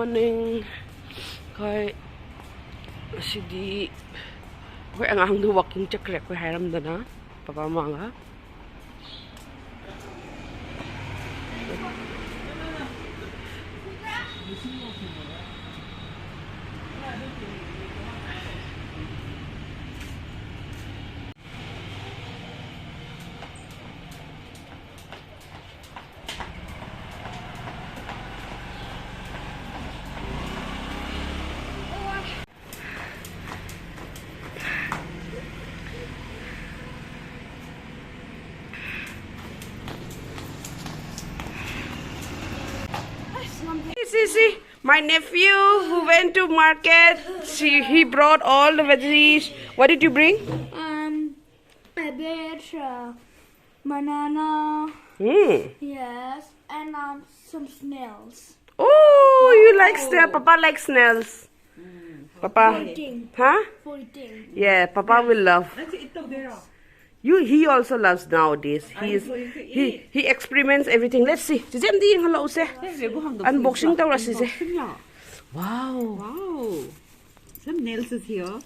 morning. Koi sidi koi angang du walking chakre koi hairam dana papa manga. See, my nephew who went to market, he brought all the veggies. What did you bring? Cabbage, banana. Yes, and some snails. Oh, you like snails? Papa likes snails. Papa, 14. huh? 14. Yeah, Papa will love. He also loves nowadays. He experiments everything. Let's see. Unboxing tawra sise. Wow. Some nails is here.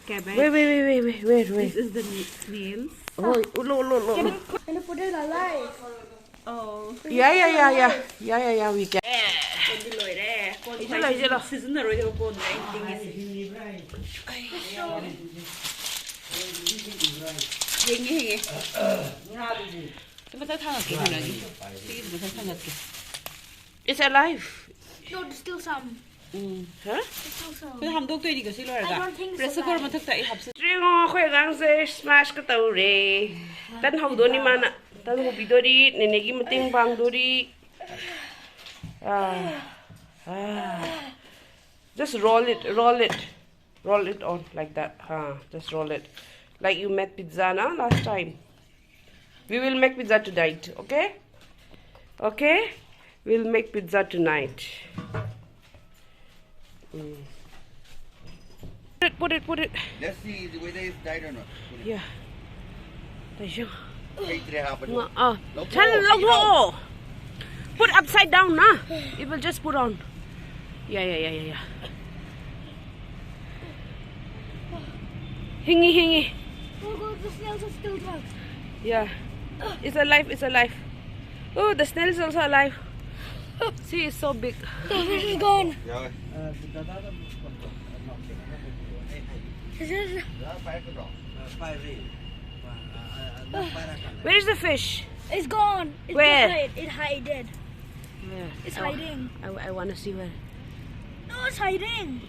Cabbage. Wait. This is the nails. Oh, look. Can you put it alive? Oh. Yeah, we can. It's alive. No, there's still some. Huh? There's still some. I don't think it's alive. String khoi gang se smash ka tau re. Tan hau do ni mana. Tan hu bidori nene gi mating bang dori. Just roll it on like that. Just roll it. Like you made pizza na last time. We will make pizza tonight, okay? Okay? We'll make pizza tonight. Put it. Let's see whether it's died or not. Yeah. Put upside down, nah. It will just put on. Yeah. Hingy. Oh, the snails are still drugged. Yeah. It's alive. Oh, the snail is also alive. See, it's so big. The fish is gone. Where is the fish? It's gone. Where? It hided. Yeah. It's hiding. I want to see where. No, it's hiding.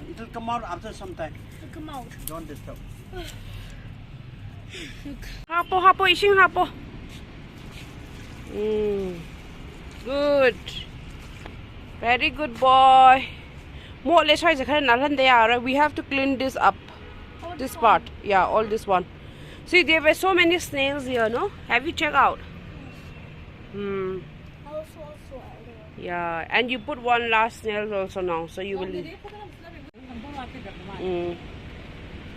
It will come out after some time. It'll come out. Don't disturb. Hapo, ishing hapo. Good. Very good boy. More let's try to we have to clean this up. This part. Yeah, all this one. See, there were so many snails here, no? Have you checked out? Yeah, and you put one last snail also now, so you will.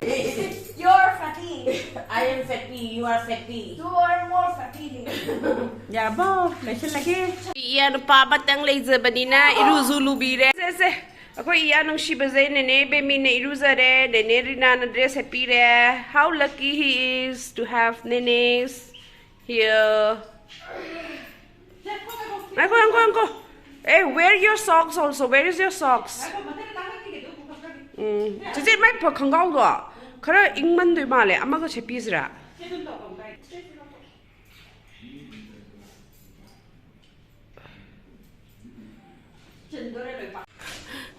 You're fatty. I am fatty. You are fatty. You are more fatty. Yeah, bo. Lesson lagi. Iyan pa batang laser banina iruzulu bire. Ako iyan ng shibazay nene be mi ne iruzare nene rina na dress happy re. How lucky he is to have nenes here. Uncle. Hey, wear your socks also. Where is your socks? Is my kangal? Kara ingman do male. Amago chepisra.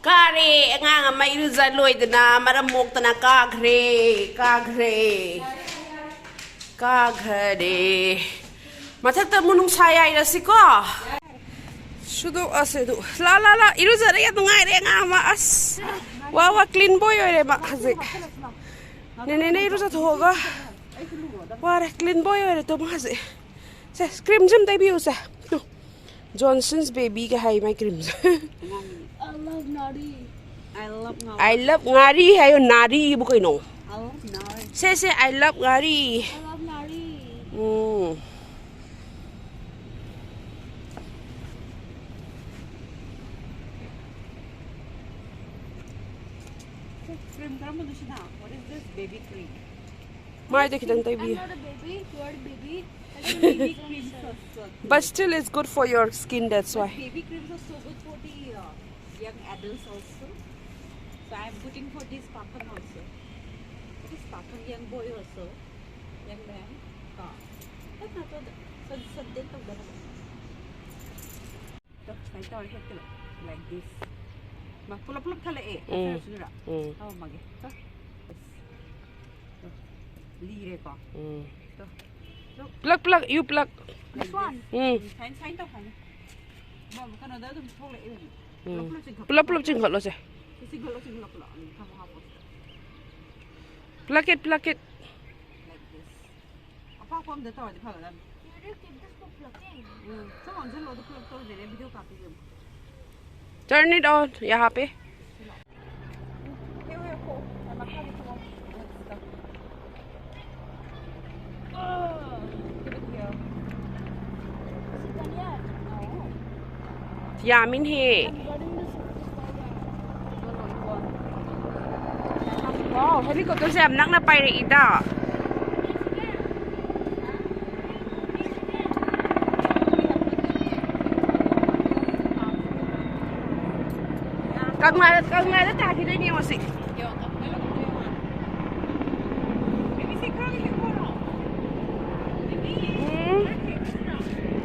Kare nga may iruza loy na maramok na kagre. Matakta mo nung saya ina si ko. Sudo asedu. La iruza re to ngai re nga maas. Wawa clean boy ore ma haze. Nene iruza thoga. Ware clean boy ore to ma haze. Se cream jam dai bi usa. Johnson's baby ka hai my creams. I love Nari. I love ngari hayo nari bu koi no. I love Nari. Say I love ngari. I love Nari. cream kamu na siya. What is this? Baby cream. Mai de kitang tay I'm bi. not a baby. You are a baby. Baby cream so But still it's good for your skin, that's why. baby creams are so good for the young adults also. So I'm putting for this papan also. This papan young boy also. Young man. That's not so then to the like this. Pull up kala eh. Oh magi. Lire ko. Plug, you plug. This one. Sign to kanya. Mom kana da dum thole eh. Plug ching hot lo se. Siglo la. Kamu hapos. Plug it. Like this. Apa ko am dito di pala. You keep this for plucking. So on the load plug to the video copy. Turn it on. यहाँ पे. Here ko. Makali ko. Yamin he. Wow, helicopter se am nak na pai re ida. Kang ngai da ta ki dai ni ma si.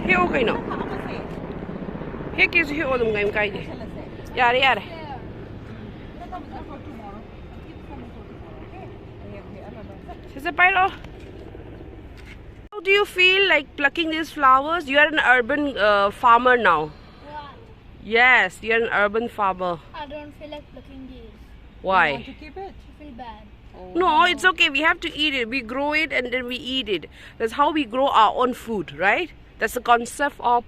He okay no. He kis he odum ngai kai di. Yare. Sisa pai lo. How do you feel like plucking these flowers? You are an urban farmer now. Why? Yes, you are an urban farmer. I don't feel like plucking these. Why? To keep it. I feel bad. No, it's okay. We have to eat it. We grow it and then we eat it. That's how we grow our own food, right? That's the concept of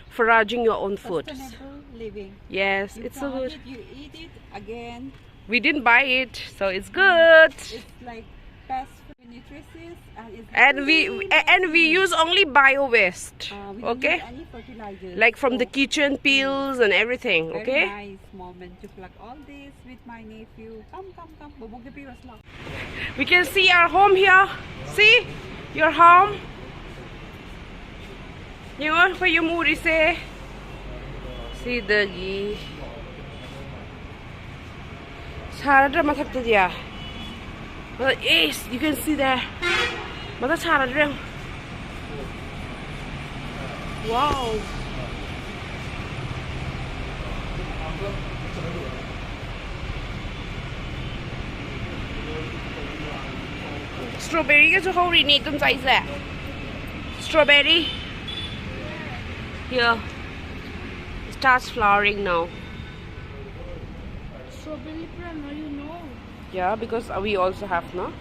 foraging your own food. Sustainable living. Yes, You it's so plant good. it, you eat it again. We didn't buy it, so it's good. It's like best for nutritious and it's And we use only bio waste. we don't Okay? use any fertilizers. Like from the So, kitchen peels and everything, very okay? nice moment to pluck all this with my nephew. Come. Bubog the piras lang. We can see our home here. See? Your home. You know where you mood is eh? See the gi. Sarada mathak to dia. Yes, you can see there. Mata sarada. Wow. Strawberry cái số không đi nè cơm size à. Strawberry. Here. It starts flowering now. Strawberry plant, no, you know. Yeah, because we also have, no?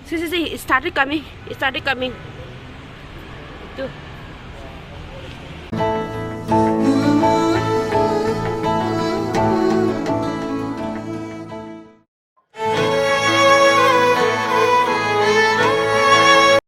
See, it started coming. It started coming.